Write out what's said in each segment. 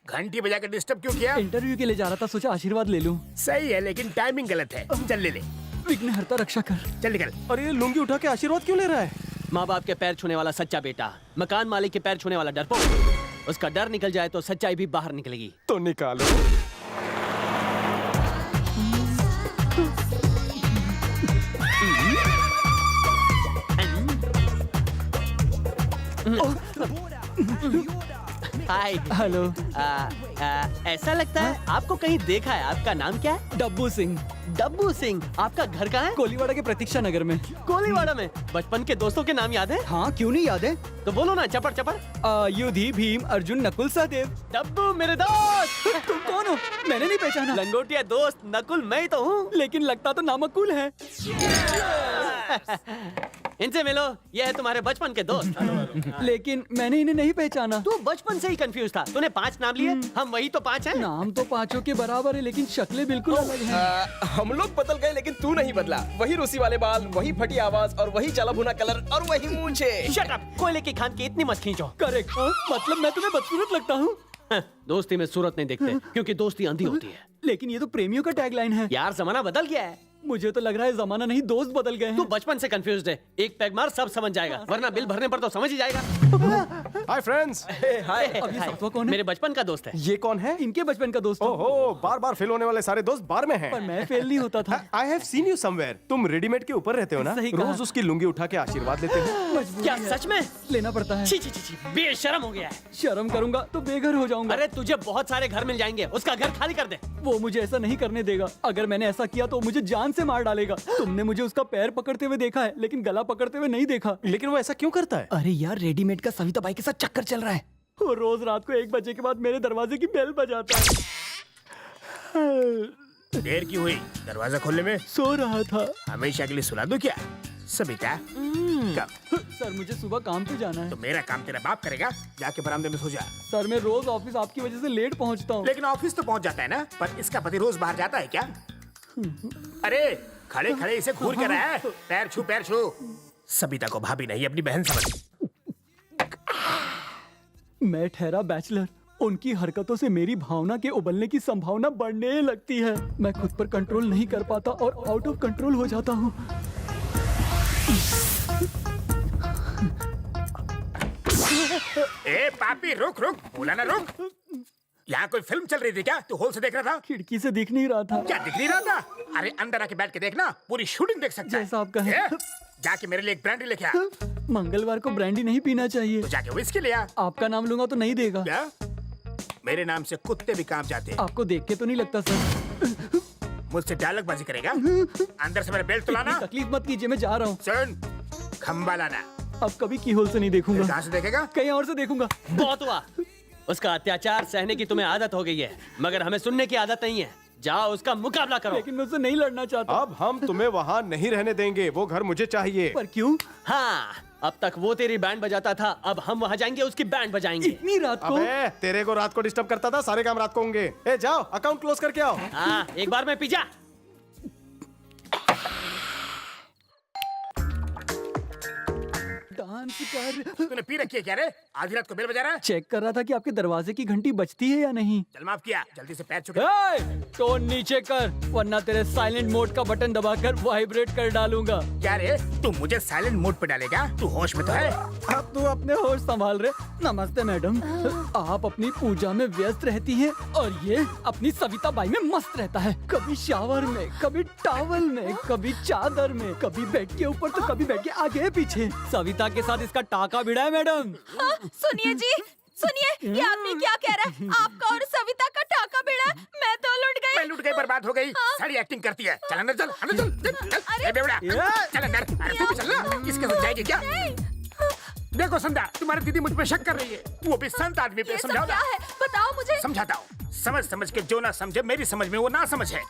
घंटी बजा के डिस्टर्ब क्यों किया? इंटरव्यू के लिए जा रहा था, सोचा आशीर्वाद ले लूं। सही है लेकिन टाइमिंग गलत है। चल ले ले, विघ्नहर्ता रक्षा कर। चल निकल। और ये लुंगी उठा के आशीर्वाद क्यों ले रहा है? माँ बाप के पैर छूने वाला सच्चा बेटा, मकान मालिक के पैर छूने वाला डरपोक। उसका डर निकल जाए तो सच्चाई भी बाहर निकलेगी। तो निकालो। हाय। हेलो। ऐसा लगता है आपको कहीं देखा है। आपका नाम क्या है? डब्बू सिंह। डब्बू सिंह। आपका घर कहाँ है? कोलीवाड़ा के प्रतीक्षा नगर में। कोलीवाड़ा में। बचपन के दोस्तों के नाम याद है? हाँ, क्यों नहीं याद है? तो बोलो ना, चपड़ चपड़। युधि, भीम, अर्जुन, नकुल, सहदेव। डब्बू मेरे दोस्त। तुम कौन हो? मैंने नहीं पहचाना। लंगोटिया दोस्त नकुल मैं ही तो हूँ। लेकिन लगता तो नामकुल है। इनसे मिलो, ये है तुम्हारे बचपन के दोस्त। लेकिन मैंने इन्हें नहीं पहचाना। तू बचपन से ही कंफ्यूज था। तूने 5 नाम लिए, हम वही तो 5 हैं। नाम तो पांचों के बराबर है लेकिन शक्लें बिल्कुल अलग हैं। हम लोग बदल गए लेकिन तू नहीं बदला। वही रूसी वाले बाल, वही फटी आवाज और वही जला भुना कलर और वही मूंछे। Shut up. कोयले की खान की इतनी मत खींचो। करेक्ट। मतलब मैं तुम्हें बदसूरत लगता हूँ? दोस्ती में सूरत नहीं देखते क्योंकि दोस्ती अंधी होती है। लेकिन ये तो प्रेमियों का टैगलाइन है। यार जमाना बदल गया है। मुझे तो लग रहा है जमाना नहीं, दोस्त बदल गए तू हैं। बचपन से कंफ्यूज्ड है। एक पैग मार सब समझ जाएगा, वरना बिल भरने पर तो समझ ही जाएगा। Hi friends. हाय। अब ये सातवां कौन है? मेरे बचपन का दोस्त है। ये कौन है? इनके बचपन का दोस्त हूँ। ओहो, बार बार फेल होने वाले सारे दोस्त बार में हैं। पर मैं फेल नहीं होता था। I have seen you somewhere. तुम रेडीमेड के ऊपर रहते हो ना? सही कहा। रोज उसकी लुंगी उठा के आशीर्वाद लेते हो। क्या सच में? लेना पड़ता है। छी छी छी छी, बेशरम हो गया है। शर्म करूंगा तो बेघर हो जाऊंगा। अरे तुझे बहुत सारे घर मिल जाएंगे, उसका घर खाली कर दे। वो मुझे ऐसा नहीं करने देगा। अगर मैंने ऐसा किया तो मुझे जान से मार डालेगा। तुमने मुझे उसका पैर पकड़ते हुए देखा है लेकिन गला पकड़ते हुए नहीं देखा। लेकिन वो ऐसा क्यों करता है? अरे यार, रेडीमेड का सविता बाई के साथ चक्कर चल रहा है। वो रोज रात को 1 बजे के बाद मेरे दरवाजे की बेल बजाता है। देर की हुई दरवाजा खोलने में? सो रहा था। हमेशा के लिए सुला दो क्या सबिता? कब? सर, मुझे सुबह काम पे जाना है। तो मेरा काम तेरा बाप करेगा। जाके बरामदे में सो जा। सर, मैं रोज ऑफिस आपकी वजह से लेट पहुंचता हूँ। लेकिन ऑफिस तो पहुंच जाता है ना। पर इसका पति रोज बाहर जाता है क्या? अरे खड़े खड़े इसे घूर कर रहा है। पैर छू पैर छू। सबिता को भाभी नहीं अपनी बहन समझ। मैं ठहरा बैचलर। उनकी हरकतों से मेरी भावना के उबलने की संभावना बढ़ने लगती है। मैं खुद पर कंट्रोल नहीं कर पाता और आउट ऑफ कंट्रोल हो जाता हूँ। ए पापी रुक रुक, बोला ना रुक। यहाँ कोई फिल्म चल रही थी क्या? तू हॉल से देख रहा था? खिड़की से दिख नहीं रहा था। क्या दिख नहीं रहा था? अरे अंदर आके बैठ के देखना, पूरी शूटिंग देख सकता है। जैसा आप कहें। ए, जाके मेरे लिए एक ब्रांडी लेके आ। मंगलवार को ब्रांडी नहीं पीना चाहिए। तो जाके विस्की ले आ। आपका नाम लूंगा तो नहीं देगा। क्या? मेरे नाम से कुत्ते भी कांप जाते हैं। आपको देख के तो नहीं लगता सर। मुझसे डायलॉगबाजी करेगा? अंदर से मेरा बेल्ट तो लाना। तकलीफ मत कीजिए, मैं जा रहा हूँ। सुन, खंबा लाना। अब कभी की होल से नहीं देखूंगा। कहाँ से देखेगा? कहीं और से देखूंगा। बहुत हुआ। उसका अत्याचार सहने की तुम्हें आदत हो गई है, मगर हमें सुनने की आदत नहीं है। जाओ उसका मुकाबला करो। लेकिन मैं उससे नहीं लड़ना चाहता। अब हम तुम्हें वहाँ नहीं रहने देंगे। वो घर मुझे चाहिए। पर क्यों? हाँ, अब तक वो तेरी बैंड बजाता था, अब हम वहाँ जाएंगे उसकी बैंड बजाएंगे। इतनी रात को? अबे, तेरे को रात को डिस्टर्ब करता था, सारे काम रात को होंगे। ए जाओ, अकाउंट क्लोज करके आओ। हाँ, एक बार में पी जा। डांस कर। तूने पी रखी है क्या रे? आधी रात को बेल बजा रहा है? चेक कर रहा था कि आपके दरवाजे की घंटी बजती है या नहीं। चल माफ किया, जल्दी से पैर छुके। टोन नीचे कर, वरना तेरे साइलेंट मोड का बटन दबाकर वाइब्रेट कर डालूंगा। क्या रे, तू मुझे साइलेंट मोड पे डालेगा? तू होश में तो है? अब तू अपने होश संभाल रहे। नमस्ते मैडम। आप अपनी पूजा में व्यस्त रहती हैं और ये अपनी सविता बाई में मस्त रहता है। कभी शावर में, कभी टॉवल में, कभी चादर में, कभी बेड के ऊपर तो कभी बेड के आगे पीछे। सविता के साथ इसका टाका भिड़ा है मैडम। हाँ, सुनिए जी, सुनिए, ये आदमी क्या कह रहा है? आपका और सविता का टाका भिड़ा? मैं तो लुट मैं गई। लुट गई, बर्बाद हो गई। सारी एक्टिंग करती है। चल अंदर चल, अंदर चल, चल, चल। ए बेवड़ा, चल अंदर। अरे तू भी चल ना, किसके साथ जाएगी क्या? देखो संध्या, तुम्हारी दीदी मुझ पे शक कर रही है। वो भी संत आदमी पे। ये सब समझाओ क्या ना। है? बताओ मुझे। समझाता हूँ। समझ समझ के जो ना समझे, मेरी समझ में वो ना समझ है।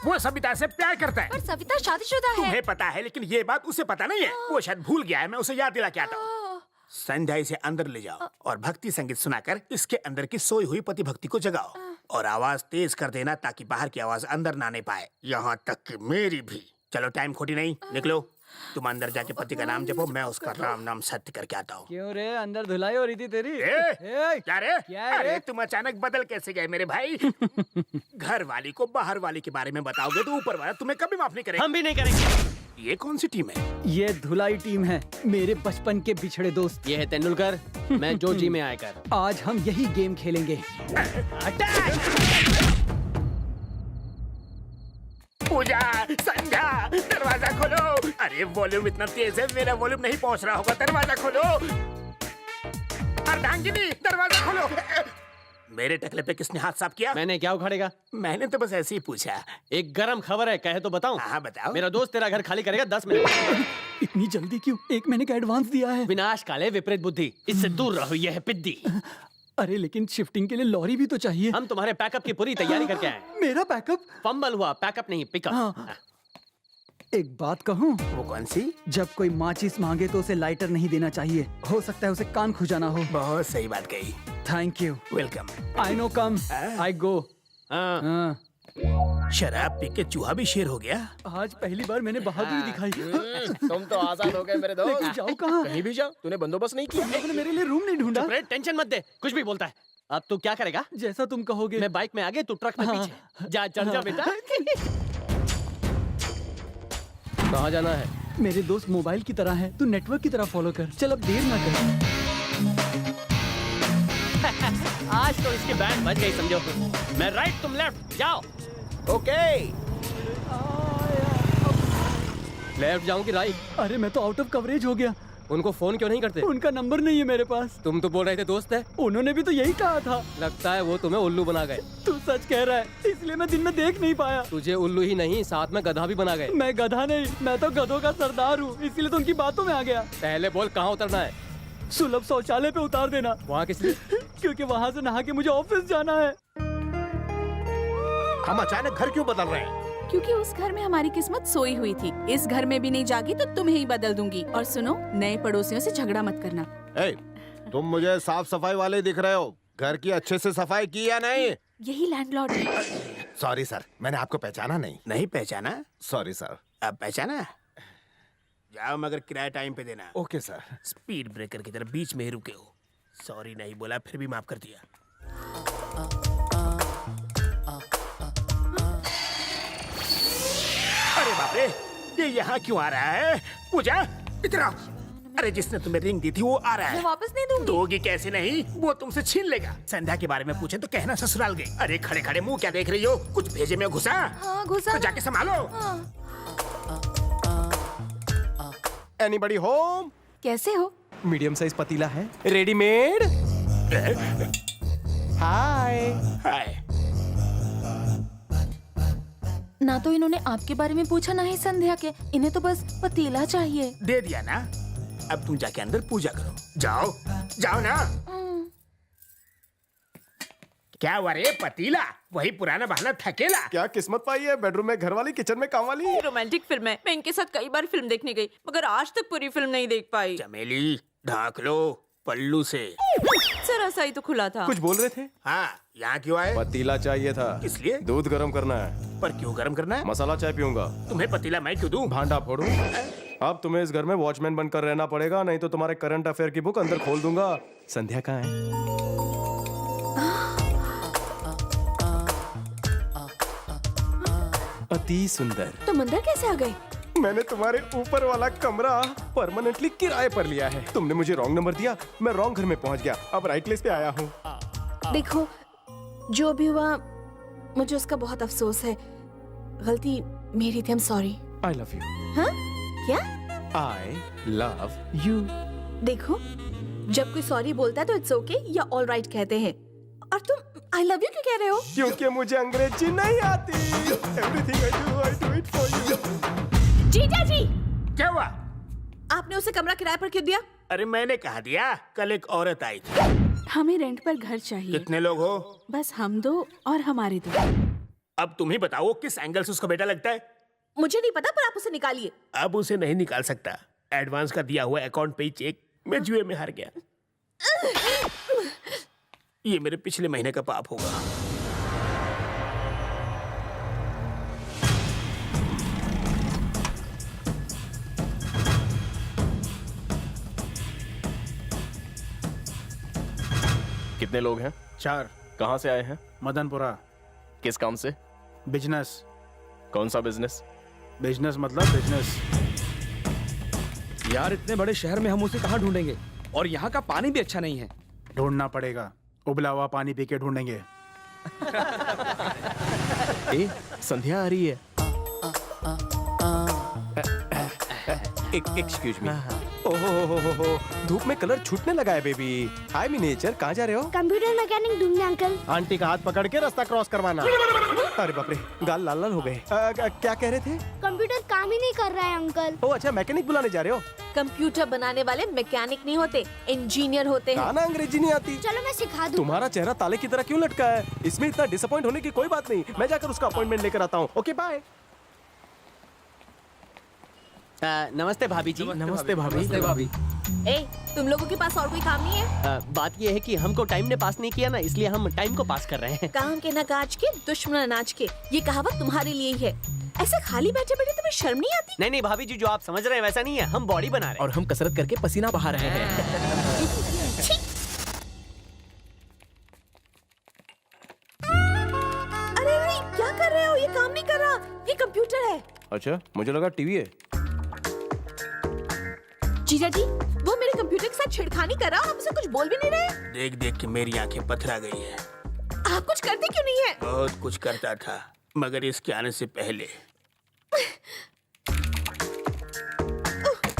वो सविता से प्यार करता है। पर सविता शादीशुदा है। तुम्हें पता है, लेकिन ये बात उसे पता नहीं है। वो शायद भूल गया है। मैं उसे याद दिला के आता हूँ। संध्या इसे अंदर ले जाओ और भक्ति संगीत सुनाकर इसके अंदर की सोई हुई पति भक्ति को जगाओ और आवाज तेज कर देना ताकि बाहर की आवाज अंदर ना आने पाए, यहाँ तक कि मेरी भी। चलो टाइम खोटी नहीं, निकलो। तुम अंदर जाके पति का नाम जपो, मैं उसका राम नाम सत्य करके आता हूँ। क्यों रे, अंदर धुलाई हो रही थी तेरी? क्या रे? क्या है अरे रे? तुम अचानक बदल कैसे गए मेरे भाई? घर वाली को बाहर वाली के बारे में बताओगे तो ऊपर वाला तुम्हें कभी माफ नहीं करेगा। हम भी नहीं करेंगे। ये कौन सी टीम है? ये धुलाई टीम है, मेरे बचपन के बिछड़े दोस्त। ये है तेंदुलकर, मैं जोजी में आकर। आज हम यही गेम खेलेंगे। पूजा, संध्या, दरवाजा खोलो। अरे वॉल्यूम इतना तेज है, मेरा वॉल्यूम नहीं पहुंच रहा होगा। दरवाजा खोलो। अर्धांगिनी, दरवाजा खोलो। मेरे टकले पे किसने हाथ साफ किया? मैंने, क्या उखाड़ेगा? मैंने तो बस ऐसे ही पूछा। एक गरम खबर है, कहे तो बताऊं? हाँ बताओ। मेरा दोस्त तेरा घर खाली करेगा 10 मिनट। इतनी जल्दी क्यों? 1 महीने का एडवांस दिया है। विनाश काले विपरीत बुद्धि, इससे दूर रहो, ये है पिद्दी। अरे लेकिन शिफ्टिंग के लिए लॉरी भी तो चाहिए। हम तुम्हारे पैकअप की पूरी तैयारी करके आए। मेरा बैकअप? फंबल हुआ, पैकअप नहीं, पिकअप। हाँ। एक बात कहूँ, वो कौन सी? जब कोई माचिस मांगे तो उसे लाइटर नहीं देना चाहिए। हो सकता है उसे कान खुजाना हो। बहुत सही बात कही। Thank you. Welcome. I know, come I go. हाँ। शराब पी के चूहा भी शेर हो गया। आज पहली बार मैंने बहादुरी दिखाई। तुम तो आजाद हो गए मेरे लेकिन दोस्त। जाओ कहाँ? कहीं भी जाओ, तूने बंदोबस्त नहीं किया। तुम लोगों ने मेरे लिए रूम नहीं ढूंढा? अरे टेंशन मत दे, कुछ भी बोलता है। अब तू क्या करेगा? जैसा तुम कहोगे। मैं बाइक में आगे, तू ट्रक में पीछे। जा, चल जा बेटा। कहाँ जाना है? मेरे दोस्त मोबाइल की तरह है, तू नेटवर्क की तरह फॉलो कर। चल अब देर ना कर। आज तो इसकी बैंड बज गई समझो। मैं राइट, तुम लेफ्ट, जाओ। ओके। लेफ्ट जाऊं कि राइट? अरे मैं तो आउट ऑफ कवरेज हो गया। उनको फोन क्यों नहीं करते? उनका नंबर नहीं है मेरे पास। तुम तो बोल रहे थे दोस्त है। उन्होंने भी तो यही कहा था। लगता है वो तुम्हें उल्लू बना गए। तू सच कह रहा है, इसलिए मैं दिन में देख नहीं पाया। तुझे उल्लू ही नहीं, साथ में गधा भी बना गए। मैं गधा नहीं, मैं तो गधों का सरदार हूँ, इसलिए तो उनकी बातों में आ गया। पहले बोल, कहाँ उतरना है? सुलभ शौचालय पे उतार देना। वहाँ किस लिए? क्योंकि वहाँ से नहा के मुझे ऑफिस जाना है। हम अचानक घर क्यों बदल रहे हैं? क्योंकि उस घर में हमारी किस्मत सोई हुई थी। इस घर में भी नहीं जागी तो तुम्हें ही बदल दूंगी। और सुनो, नए पड़ोसियों से झगड़ा मत करना। तुम मुझे साफ सफाई वाले दिख रहे हो। घर की अच्छे से सफाई की या नहीं? यही लैंडलॉर्ड है। सॉरी सर, मैंने आपको पहचाना नहीं। नहीं पहचाना? Sorry sir. अब पहचाना? जाओ, मगर किराया टाइम पे देना। Okay sir. स्पीड ब्रेकर की तरह बीच में ही रुके हो। सॉरी नहीं बोला, फिर भी माफ कर दिया। अरे बाप रे, ये यहाँ क्यों आ रहा है? पूजा, इधर आओ। अरे जिसने तुम्हें रिंग दी थी वो आ रहा मैं है। वापस नहीं दूंगी। दोगी कैसे नहीं? वो तुमसे छीन लेगा। संध्या के बारे में पूछे तो कहना ससुराल गई। अरे खड़े खड़े मुंह क्या देख रही हो? कुछ भेजे में घुसा? हाँ, घुसा तो ना। जाके संभालो। हाँ। Anybody home? कैसे हो? मीडियम साइज पतीला है, रेडीमेड। हाय। हाय। ना तो इन्होंने आपके बारे में पूछा, ना ही संध्या के। इन्हें तो बस पतीला चाहिए। दे दिया ना? अब तुम जाके अंदर पूजा करो। जाओ, जाओ ना। क्या हुआ रे? पतीला? वही पुराना बहाना, थकेला। क्या किस्मत पाई है, बेडरूम में घर वाली, किचन में काम वाली। रोमांटिक फिल्म है। मैं इनके साथ कई बार फिल्म देखने गई, मगर आज तक पूरी फिल्म नहीं देख पाई। चमेली, ढाक लो पल्लू से। जरा सा ही तो खुला था। कुछ बोल रहे थे? हाँ, यहाँ क्यों आए? पतीला चाहिए था। किस लिए? दूध गर्म करना है। पर क्यों गर्म करना है? मसाला चाय पीऊंगा। तुम्हें पतीला मैं क्यों दूं? भांडा फोड़ूं। अब तुम्हें इस घर में वॉचमैन बनकर रहना पड़ेगा, नहीं तो तुम्हारे करंट अफेयर की बुक अंदर खोल दूंगा। संध्या कहाँ है? अति सुंदर। तुम अंदर कैसे आ गए? मैंने तुम्हारे ऊपर वाला कमरा परमानेंटली किराए पर लिया है। तुमने मुझे रॉन्ग नंबर दिया, मैं रॉन्ग घर में पहुंच गया। अब राइट प्लेस पे आया हूँ। देखो, जो भी हुआ मुझे उसका बहुत अफसोस है। गलती मेरी थी। I'm sorry। I love you. हाँ? क्या? I love you. देखो, जब कोई सॉरी बोलता है तो इट्स ओके या ऑल राइट कहते हैं। और तुम आई लव यू क्यों कह रहे हो? क्योंकि मुझे अंग्रेजी नहीं आती। Everything I do it for you। जीजा जी, क्या हुआ? आपने उसे कमरा किराए पर क्यों दिया? अरे मैंने कहा दिया, कल एक औरत आई थी। हमें रेंट पर घर चाहिए। कितने लोग हो? बस हम दो और हमारे दो। अब तुम ही बताओ किस एंगल से उसका बेटा लगता है। मुझे नहीं पता, पर आप उसे निकालिए। अब उसे नहीं निकाल सकता। एडवांस का दिया हुआ अकाउंट पे ही चेक। मैं जुए में हार गया। ये मेरे पिछले महीने का पाप होगा। कितने लोग हैं? 4। कहाँ से आए हैं? मदनपुरा। किस काम से? बिजनेस। कौन सा बिजनेस? बिजनेस मतलब बिजनेस। यार इतने बड़े शहर में हम उसे कहाँ ढूंढेंगे? और यहाँ का पानी भी अच्छा नहीं है। ढूंढना पड़ेगा, उबला हुआ पानी पी के ढूंढेंगे। ए, संध्या आ रही है। Excuse me. ओहो, धूप में कलर छूटने लगा है बेबी। हाय मिनेचर, कहाँ जा रहे हो? कंप्यूटर मैकेनिक ढूंढने अंकल। आंटी का हाथ पकड़ के रास्ता क्रॉस करवाना। अरे बाप रे, गाल लाल लाल हो गए। क्या कह रहे थे? कंप्यूटर काम ही नहीं कर रहा है अंकल। ओ अच्छा, मैकेनिक बुलाने जा रहे हो? कंप्यूटर बनाने वाले मैकेनिक नहीं होते, इंजीनियर होते हैं। खाना अंग्रेजी नहीं आती। चलो मैं सिखा दूँ। तुम्हारा चेहरा ताले की तरह क्यों लटका है? इसमें इतना डिसअपॉइंट होने की कोई बात नहीं। मैं जाकर उसका अपॉइंटमेंट लेकर आता हूँ। Okay bye. नमस्ते भाभी जी। नमस्ते भाभी। ए, तुम लोगों के पास और कोई काम नहीं है? बात ये है कि हमको टाइम ने पास नहीं किया ना, इसलिए हम टाइम को पास कर रहे हैं। काम के न काज के, दुश्मन अनाज के, ये कहावत तुम्हारे लिए ही है। ऐसे खाली बैठे बैठे तुम्हें शर्म नहीं आती? नहीं नहीं भाभी जी, जो आप समझ रहे हैं वैसा नहीं है। हम बॉडी बना रहे हैं और हम कसरत करके पसीना बहा रहे हैं। अरे क्या कर रहे हो? ये काम नहीं कर रहा, ये कंप्यूटर है। अच्छा, मुझे लगा टीवी है। जीजा जी, वो मेरे कंप्यूटर के साथ छेड़खानी कर रहा और हम उसे कुछ बोल भी नहीं रहे। देख देख के मेरी आंखें पथरा गई है। आप कुछ करते क्यों नहीं है? बहुत कुछ करता था, मगर इसके आने से पहले।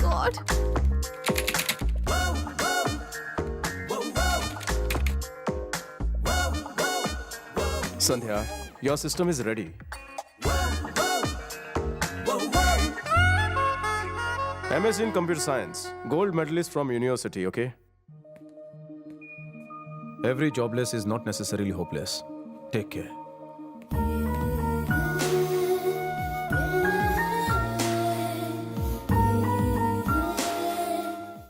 God. Sandhya, your system is ready. MS in Computer Science, gold medalist from university, okay? Every jobless is not necessarily hopeless. Take care.